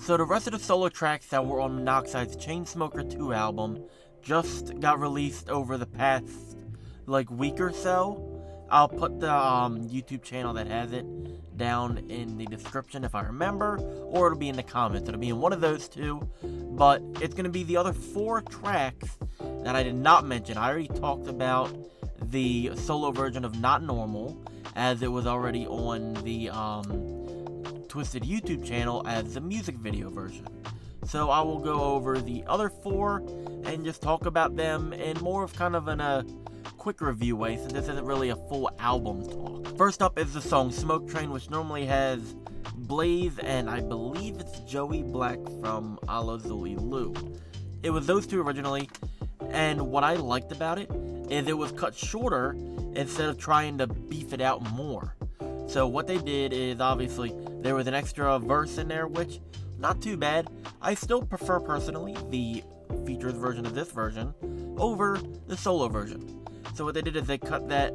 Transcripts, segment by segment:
So the rest of the solo tracks that were on Monoxide's Chainsmoker 2 album just got released over the past, week or so. I'll put the YouTube channel that has it down in the description if I remember, or it'll be in the comments. It'll be in one of those two, but it's going to be the other 4 tracks that I did not mention. I already talked about the solo version of Not Normal, as it was already on the Twisted YouTube channel as the music video version. So I will go over the other 4 and just talk about them in more of kind of a quick review way, since this isn't really a full album talk. First up is the song Smoke Train, which normally has Blaze and I believe it's Joey Black from Ala Zuli Lu. It was those 2 originally, and what I liked about it is it was cut shorter instead of trying to beef it out more. So what they did is, obviously, there was an extra verse in there, which, not too bad. I still prefer, personally, the features version of this version over the solo version. So what they did is they cut that,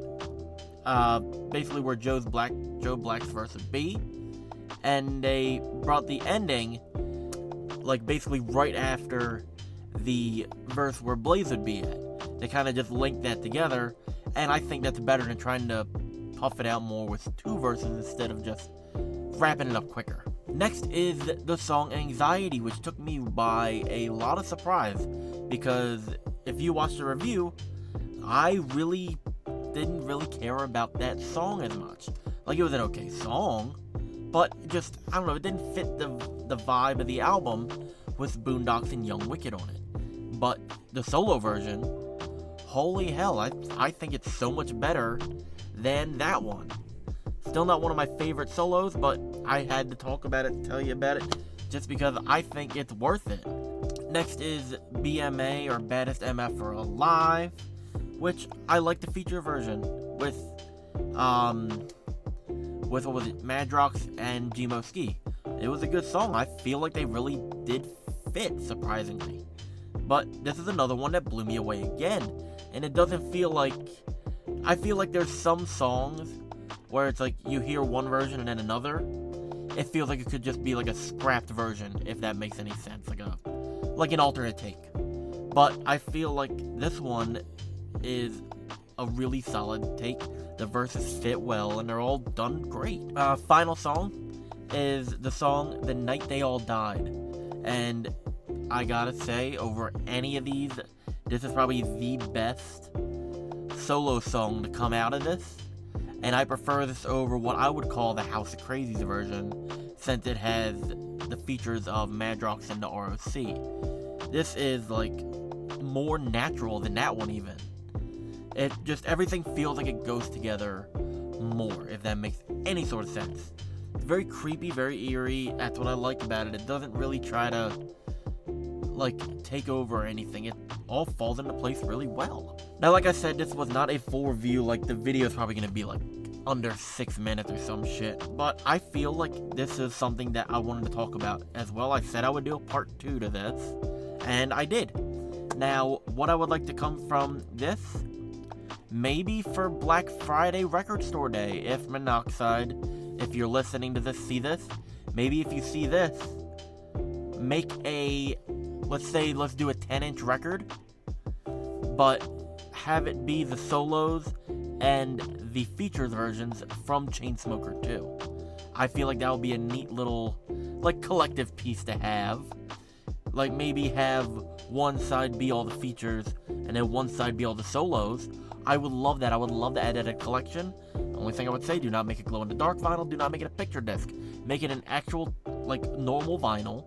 basically where Joe Black's verse would be, and they brought the ending, basically right after the verse where Blaze would be at. They kind of just linked that together, and I think that's better than trying to puff it out more with 2 verses instead of just wrapping it up quicker. Next is the song Anxiety, which took me by a lot of surprise, because if you watched the review, I really didn't really care about that song as much. It was an okay song, but just, I don't know, it didn't fit the vibe of the album with Boondocks and Young Wicked on it. But the solo version, holy hell, I think it's so much better than that one. Still not one of my favorite solos, but I had to talk about it, tell you about it, just because I think it's worth it. Next is BMA, or Baddest MF for Alive, which I like the feature version with what was it, Madrox and Gmo Ski. It was a good song. I feel like they really did fit, surprisingly. But this is another one that blew me away again, and it doesn't feel like, I feel like there's some songs where it's you hear one version and then another. It feels like it could just be a scrapped version, if that makes any sense, like an alternate take. But I feel like this one is a really solid take. The verses fit well, and they're all done great. Final song is the song The Night They All Died, and I gotta say, over any of these, this is probably the best solo song to come out of this, and I prefer this over what I would call the House of Crazies version, since it has the features of Madrox and the ROC. This is more natural than that one even. It just, everything feels like it goes together more, if that makes any sort of sense. It's very creepy, very eerie. That's what I like about it. It doesn't really try to take over or anything. It all falls into place really well. Now, like I said, this was not a full review. The video is probably gonna be under 6 minutes or some shit, but I feel like this is something that I wanted to talk about as well. I said I would do a part 2 to this, and I did. Now, what I would like to come from this, maybe for Black Friday Record Store Day, if Monoxide, if you're listening to this, see this, maybe if you see this, make a, let's do a 10-inch record, but have it be the solos and the features versions from Chainsmoker 2. I feel like that would be a neat little, collective piece to have. Maybe have one side be all the features, and then one side be all the solos. I would love that. I would love to add that to a collection. The only thing I would say, do not make it glow-in-the-dark vinyl. Do not make it a picture disc. Make it an actual, normal vinyl.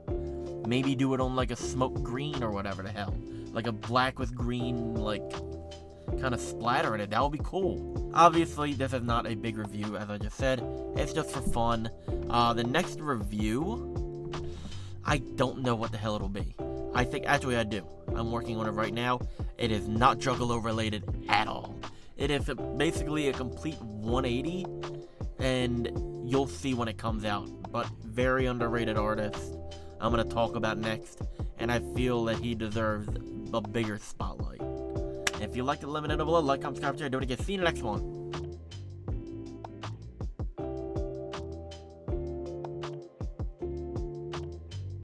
Maybe do it on, a smoke green or whatever the hell. A black with green, kind of splatter in it. That would be cool. Obviously, this is not a big review, as I just said. It's just for fun. The next review, I don't know what the hell it'll be. Actually I do. I'm working on it right now. It is not Juggalo related at all. It is basically a complete 180, and you'll see when it comes out. But very underrated artist I'm going to talk about next, and I feel that he deserves a bigger spotlight. If you liked it, let me know below. Like, comment, subscribe, share, do it again. See you in the next one.